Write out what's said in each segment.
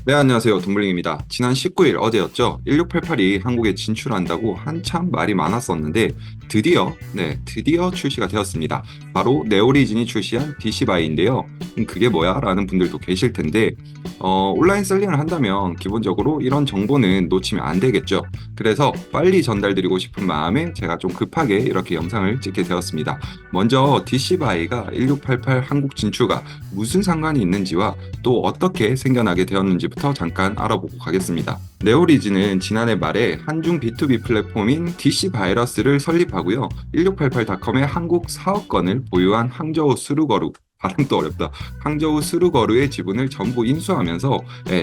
네, 안녕하세요. 동블링입니다. 지난 19일 어제였죠. 1688이 한국에 진출한다고 한참 말이 많았었는데 드디어 출시가 되었습니다. 바로 네오리진이 출시한 DC바이인데요. 그게 뭐야? 라는 분들도 계실 텐데 온라인 셀링을 한다면 기본적으로 이런 정보는 놓치면 안 되겠죠. 그래서 빨리 전달드리고 싶은 마음에 제가 좀 급하게 이렇게 영상을 찍게 되었습니다. 먼저 DC바이가 1688 한국 진출과 무슨 상관이 있는지와 또 어떻게 생겨나게 되었는지부터 잠깐 알아보고 가겠습니다. 네오리진은 지난해 말에 한중 B2B 플랫폼인 DC바이러스를 설립하고요. 1688닷컴의 한국 사업권을 보유한 항저우 수루거루 발음도 어렵다. 항저우 수루거루의 지분을 전부 인수하면서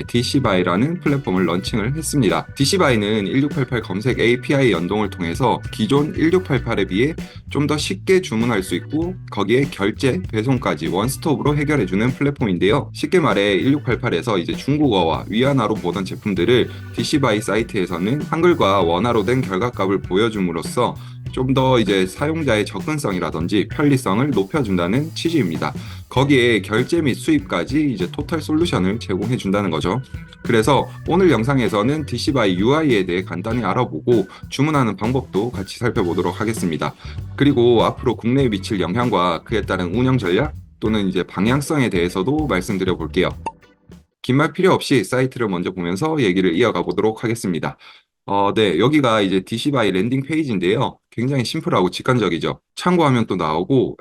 DC바이라는 플랫폼을 런칭을 했습니다. DC바이는 1688 검색 API 연동을 통해서 기존 1688에 비해 좀 더 쉽게 주문할 수 있고 거기에 결제, 배송까지 원스톱으로 해결해주는 플랫폼인데요. 쉽게 말해 1688에서 이제 중국어와 위안화로 보던 제품들을 DC바이 사이트에서는 한글과 원화로 된 결과값을 보여줌으로써 좀 더 이제 사용자의 접근성이라든지 편리성을 높여준다는 취지입니다. 거기에 결제 및 수입까지 이제 토탈 솔루션을 제공해 준다는 거죠. 그래서 오늘 영상에서는 DC바이 UI에 대해 간단히 알아보고 주문하는 방법도 같이 살펴보도록 하겠습니다. 그리고 앞으로 국내에 미칠 영향과 그에 따른 운영 전략 또는 이제 방향성에 대해서도 말씀드려 볼게요. 긴 말 필요 없이 사이트를 먼저 보면서 얘기를 이어가 보도록 하겠습니다. 네, 여기가 이제 DC바이 랜딩 페이지인데요. 굉장히 심플하고 직관적이죠. 참고하면 또 나오고,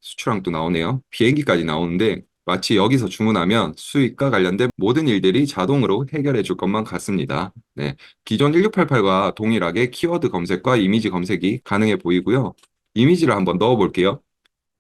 수출항 또 나오네요. 비행기까지 나오는데, 마치 여기서 주문하면 수익과 관련된 모든 일들이 자동으로 해결해 줄 것만 같습니다. 네, 기존 1688과 동일하게 키워드 검색과 이미지 검색이 가능해 보이고요. 이미지를 한번 넣어 볼게요.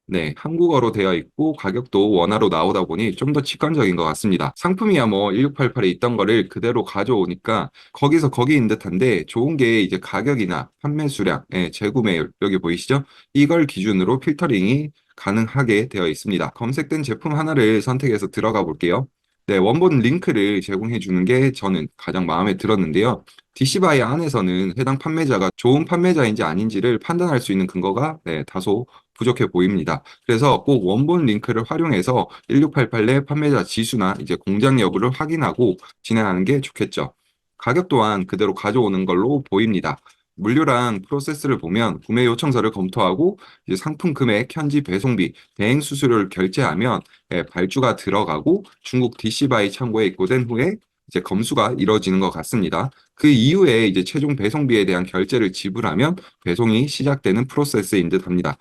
네, 한국어로 되어 있고 가격도 원화로 나오다 보니 좀 더 직관적인 것 같습니다. 상품이야 뭐 1688에 있던 거를 그대로 가져오니까 거기서 거기인 듯한데 좋은 게 이제 가격이나 판매 수량, 재구매율 여기 보이시죠? 이걸 기준으로 필터링이 가능하게 되어 있습니다. 검색된 제품 하나를 선택해서 들어가 볼게요. 네, 원본 링크를 제공해 주는 게 저는 가장 마음에 들었는데요. DC바이 안에서는 해당 판매자가 좋은 판매자인지 아닌지를 판단할 수 있는 근거가 다소 부족해 보입니다. 그래서 꼭 원본 링크를 활용해서 1688 내 판매자 지수나 이제 공장 여부를 확인하고 진행하는 게 좋겠죠. 가격 또한 그대로 가져오는 걸로 보입니다. 물류랑 프로세스를 보면 구매 요청서를 검토하고 이제 상품 금액, 현지 배송비, 대행 수수료를 결제하면 발주가 들어가고 중국 DC바이 창고에 입고된 후에 이제 검수가 이루어지는 것 같습니다. 그 이후에 이제 최종 배송비에 대한 결제를 지불하면 배송이 시작되는 프로세스인 듯 합니다.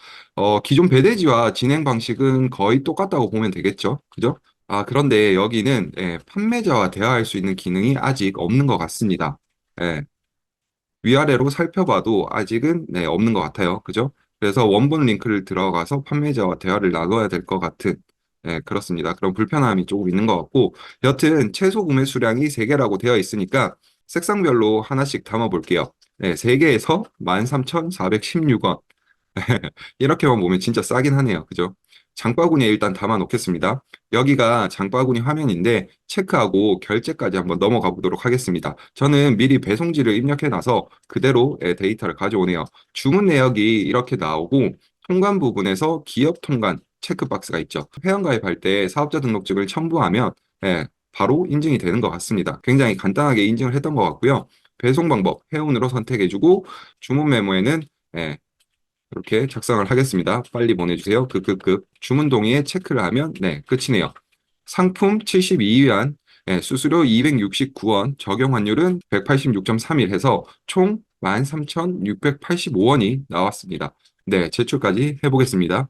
기존 배대지와 진행 방식은 거의 똑같다고 보면 되겠죠. 그죠? 아, 그런데 여기는 판매자와 대화할 수 있는 기능이 아직 없는 것 같습니다. 예, 위아래로 살펴봐도 아직은 없는 것 같아요. 그죠? 그래서 원본 링크를 들어가서 판매자와 대화를 나눠야 될 것 같은 그렇습니다. 그런 불편함이 조금 있는 것 같고 여튼 최소 구매 수량이 3개라고 되어 있으니까 색상별로 하나씩 담아 볼게요. 3개에서 13,416원. 이렇게만 보면 진짜 싸긴 하네요. 그죠? 장바구니에 일단 담아 놓겠습니다. 여기가 장바구니 화면인데 체크하고 결제까지 한번 넘어가 보도록 하겠습니다. 저는 미리 배송지를 입력해 놔서 그대로 데이터를 가져오네요. 주문 내역이 이렇게 나오고 통관 부분에서 기업 통관 체크박스가 있죠. 회원가입할 때 사업자 등록증을 첨부하면 바로 인증이 되는 것 같습니다. 굉장히 간단하게 인증을 했던 것 같고요. 배송 방법 회원으로 선택해주고 주문 메모에는 이렇게 작성을 하겠습니다. 빨리 보내주세요. 급급급. 주문 동의에 체크를 하면 끝이네요. 상품 72위안, 수수료 269원, 적용 환율은 186.31 해서 총 13,685원이 나왔습니다. 네, 제출까지 해보겠습니다.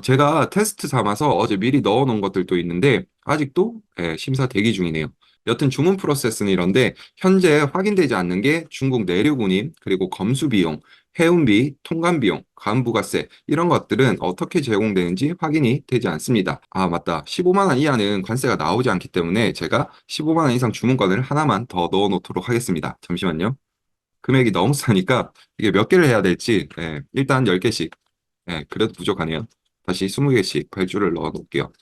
제가 테스트 삼아서 어제 미리 넣어놓은 것들도 있는데 아직도 심사 대기 중이네요. 여튼 주문 프로세스는 이런데 현재 확인되지 않는 게 중국 내륙 운임, 그리고 검수 비용, 해운비, 통관 비용, 간부가세 이런 것들은 어떻게 제공되는지 확인이 되지 않습니다. 아, 맞다. 15만 원 이하는 관세가 나오지 않기 때문에 제가 15만 원 이상 주문권을 하나만 더 넣어 놓도록 하겠습니다. 잠시만요. 금액이 너무 싸니까 이게 몇 개를 해야 될지 일단 10개씩. 그래도 부족하네요. 다시 20개씩 발주를 넣어 놓을게요.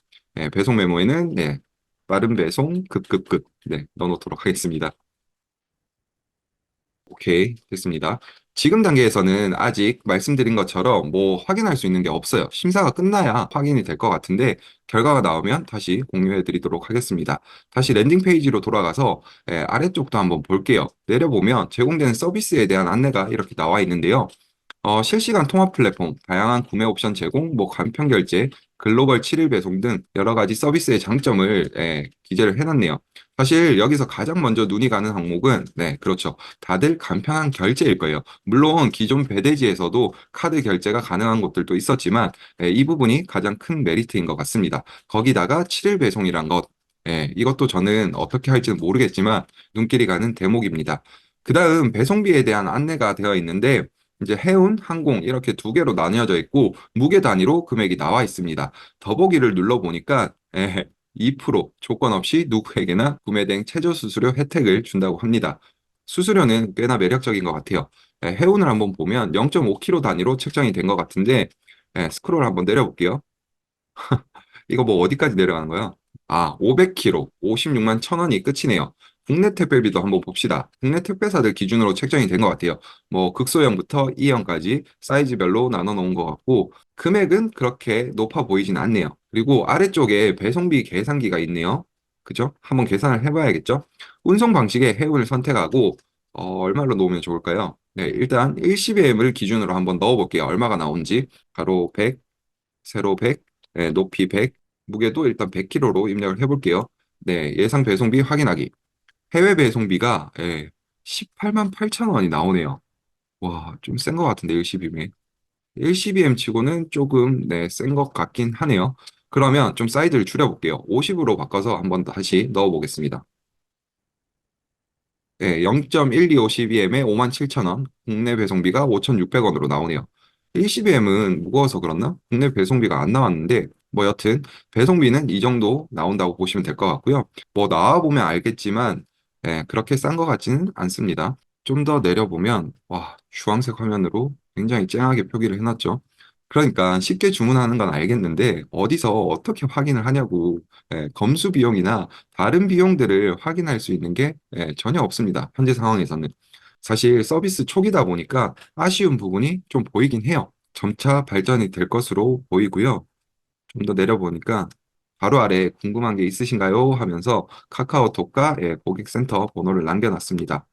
배송 메모에는 빠른 배송 급급급 넣어 놓도록 하겠습니다. 오케이, 됐습니다. 지금 단계에서는 아직 말씀드린 것처럼 뭐 확인할 수 있는 게 없어요. 심사가 끝나야 확인이 될 것 같은데 결과가 나오면 다시 공유해 드리도록 하겠습니다. 다시 랜딩 페이지로 돌아가서 아래쪽도 한번 볼게요. 내려보면 제공되는 서비스에 대한 안내가 이렇게 나와 있는데요. 실시간 통합 플랫폼, 다양한 구매 옵션 제공, 뭐 간편 결제, 글로벌 7일 배송 등 여러 가지 서비스의 장점을 기재를 해놨네요. 사실 여기서 가장 먼저 눈이 가는 항목은 네, 그렇죠. 다들 간편한 결제일 거예요. 물론 기존 배대지에서도 카드 결제가 가능한 곳들도 있었지만 이 부분이 가장 큰 메리트인 것 같습니다. 거기다가 7일 배송이란 것, 이것도 저는 어떻게 할지는 모르겠지만 눈길이 가는 대목입니다. 그 다음 배송비에 대한 안내가 되어 있는데 이제 해운, 항공 이렇게 두 개로 나뉘어져 있고 무게 단위로 금액이 나와 있습니다. 더보기를 눌러보니까 2% 조건 없이 누구에게나 구매 등 최저 수수료 혜택을 준다고 합니다. 수수료는 꽤나 매력적인 것 같아요. 해운을 한번 보면 0.5kg 단위로 책정이 된 것 같은데 스크롤 한번 내려볼게요. 이거 뭐 어디까지 내려가는 거야? 500kg, 56만 1,000원이 끝이네요. 국내 택배비도 한번 봅시다. 국내 택배사들 기준으로 책정이 된 것 같아요. 뭐 극소형부터 E형까지 사이즈별로 나눠 놓은 것 같고 금액은 그렇게 높아 보이진 않네요. 그리고 아래쪽에 배송비 계산기가 있네요. 그죠? 한번 계산을 해봐야겠죠? 운송 방식의 해운을 선택하고 얼마로 놓으면 좋을까요? 네, 일단 1CBM을 기준으로 한번 넣어볼게요. 얼마가 나온지. 가로 100, 세로 100, 높이 100, 무게도 일단 100kg로 입력을 해볼게요. 네, 예상 배송비 확인하기. 해외 배송비가 18만 8천 원이 나오네요. 와, 좀 센 것 같은데 1CBM. 1CBM 치고는 조금 센 것 같긴 하네요. 그러면 좀 사이즈를 줄여볼게요. 50으로 바꿔서 한번 다시 넣어보겠습니다. 네, 0.125cbm에 57,000원, 국내 배송비가 5,600원으로 나오네요. 1cbm은 무거워서 그렇나? 국내 배송비가 안 나왔는데, 뭐 여튼 배송비는 이 정도 나온다고 보시면 될 것 같고요. 뭐 나와보면 알겠지만, 그렇게 싼 것 같지는 않습니다. 좀 더 내려보면, 와, 주황색 화면으로 굉장히 쨍하게 표기를 해놨죠. 그러니까 쉽게 주문하는 건 알겠는데, 어디서 어떻게 확인을 하냐고, 검수 비용이나 다른 비용들을 확인할 수 있는 게 전혀 없습니다. 현재 상황에서는. 사실 서비스 초기다 보니까 아쉬운 부분이 좀 보이긴 해요. 점차 발전이 될 것으로 보이고요. 좀 더 내려보니까 바로 아래 궁금한 게 있으신가요? 하면서 카카오톡과 고객센터 번호를 남겨놨습니다.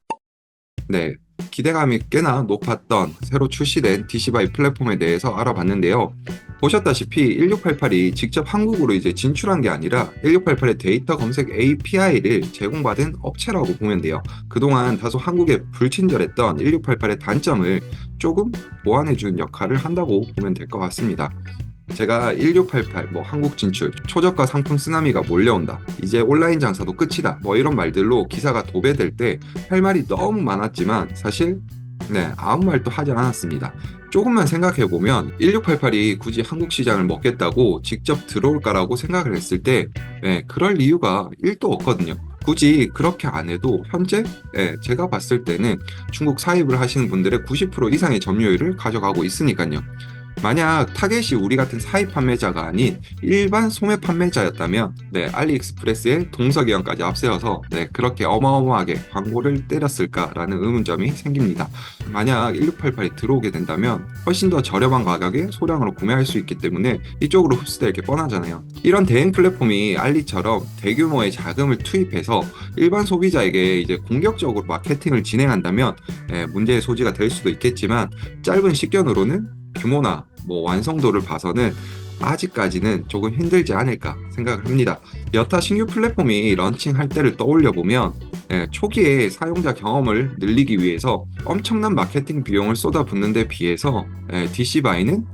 네, 기대감이 꽤나 높았던 새로 출시된 DC바이 플랫폼에 대해서 알아봤는데요. 보셨다시피 1688이 직접 한국으로 이제 진출한 게 아니라 1688의 데이터 검색 API를 제공받은 업체라고 보면 돼요. 그동안 다소 한국에 불친절했던 1688의 단점을 조금 보완해준 역할을 한다고 보면 될 것 같습니다. 제가 1688, 뭐 한국 진출, 초저가 상품 쓰나미가 몰려온다. 이제 온라인 장사도 끝이다. 뭐 이런 말들로 기사가 도배될 때 할 말이 너무 많았지만 사실 아무 말도 하지 않았습니다. 조금만 생각해 보면 1688이 굳이 한국 시장을 먹겠다고 직접 들어올까라고 생각을 했을 때 그럴 이유가 1도 없거든요. 굳이 그렇게 안 해도 현재 제가 봤을 때는 중국 사입을 하시는 분들의 90% 이상의 점유율을 가져가고 있으니까요. 만약 타겟이 우리 같은 사입 판매자가 아닌 일반 소매 판매자였다면 알리익스프레스의 동서기형까지 앞세워서 그렇게 어마어마하게 광고를 때렸을까라는 의문점이 생깁니다. 만약 1688이 들어오게 된다면 훨씬 더 저렴한 가격에 소량으로 구매할 수 있기 때문에 이쪽으로 흡수될 게 뻔하잖아요. 이런 대행 플랫폼이 알리처럼 대규모의 자금을 투입해서 일반 소비자에게 이제 공격적으로 마케팅을 진행한다면 문제의 소지가 될 수도 있겠지만 짧은 시견으로는 규모나 뭐 완성도를 봐서는 아직까지는 조금 힘들지 않을까 생각을 합니다. 여타 신규 플랫폼이 런칭할 때를 떠올려 보면 초기에 사용자 경험을 늘리기 위해서 엄청난 마케팅 비용을 쏟아붓는 데 비해서 DC바이는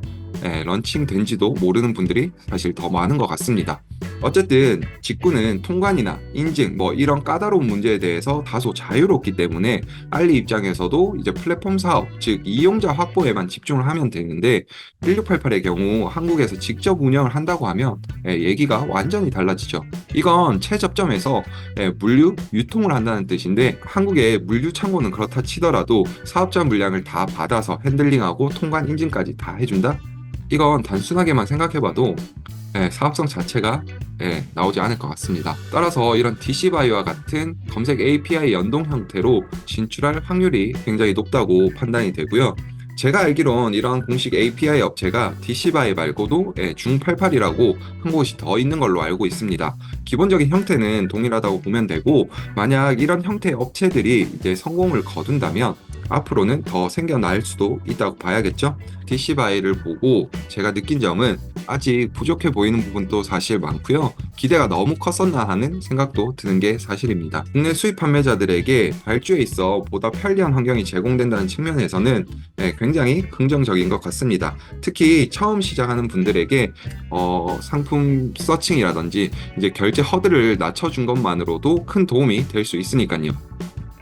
런칭된 지도 모르는 분들이 사실 더 많은 것 같습니다. 어쨌든 직구는 통관이나 인증 뭐 이런 까다로운 문제에 대해서 다소 자유롭기 때문에 알리 입장에서도 이제 플랫폼 사업 즉 이용자 확보에만 집중을 하면 되는데 1688의 경우 한국에서 직접 운영을 한다고 하면 얘기가 완전히 달라지죠. 이건 최저점에서 물류 유통을 한다는 뜻인데 한국의 물류 창고는 그렇다 치더라도 사업자 물량을 다 받아서 핸들링하고 통관 인증까지 다 해준다? 이건 단순하게만 생각해봐도 사업성 자체가 나오지 않을 것 같습니다. 따라서 이런 DC바이오와 같은 검색 API 연동 형태로 진출할 확률이 굉장히 높다고 판단이 되고요. 제가 알기론 이런 공식 API 업체가 DC바이 말고도 중88이라고 한 곳이 더 있는 걸로 알고 있습니다. 기본적인 형태는 동일하다고 보면 되고, 만약 이런 형태의 업체들이 이제 성공을 거둔다면 앞으로는 더 생겨날 수도 있다고 봐야겠죠. DC바이를 보고 제가 느낀 점은 아직 부족해 보이는 부분도 사실 많고요. 기대가 너무 컸었나 하는 생각도 드는 게 사실입니다. 국내 수입 판매자들에게 발주에 있어 보다 편리한 환경이 제공된다는 측면에서는 굉장히 긍정적인 것 같습니다. 특히 처음 시작하는 분들에게 상품 서칭이라든지 이제 결제 허들을 낮춰준 것만으로도 큰 도움이 될 수 있으니까요.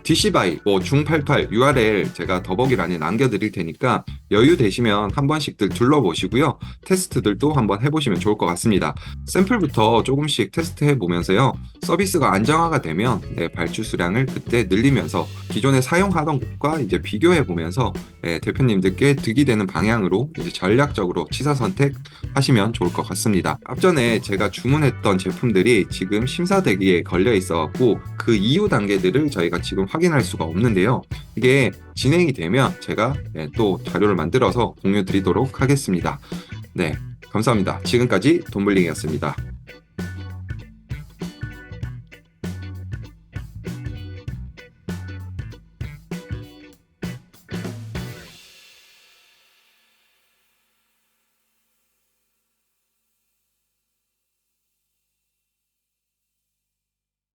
DC바이, 중88 URL 제가 더보기란에 남겨드릴 테니까 여유 되시면 한 번씩들 둘러보시고요. 테스트들도 한번 해보시면 좋을 것 같습니다. 샘플부터 조금씩 테스트해 보면서요. 서비스가 안정화가 되면 발주 수량을 그때 늘리면서 기존에 사용하던 곳과 이제 비교해 보면서 대표님들께 득이 되는 방향으로 이제 전략적으로 취사 선택하시면 좋을 것 같습니다. 앞전에 제가 주문했던 제품들이 지금 심사 대기에 걸려 있어갖고 그 이후 단계들을 저희가 지금 확인할 수가 없는데요. 이게 진행이 되면 제가 또 자료를 만들어서 공유 드리도록 하겠습니다. 네, 감사합니다. 지금까지 돈블링이었습니다.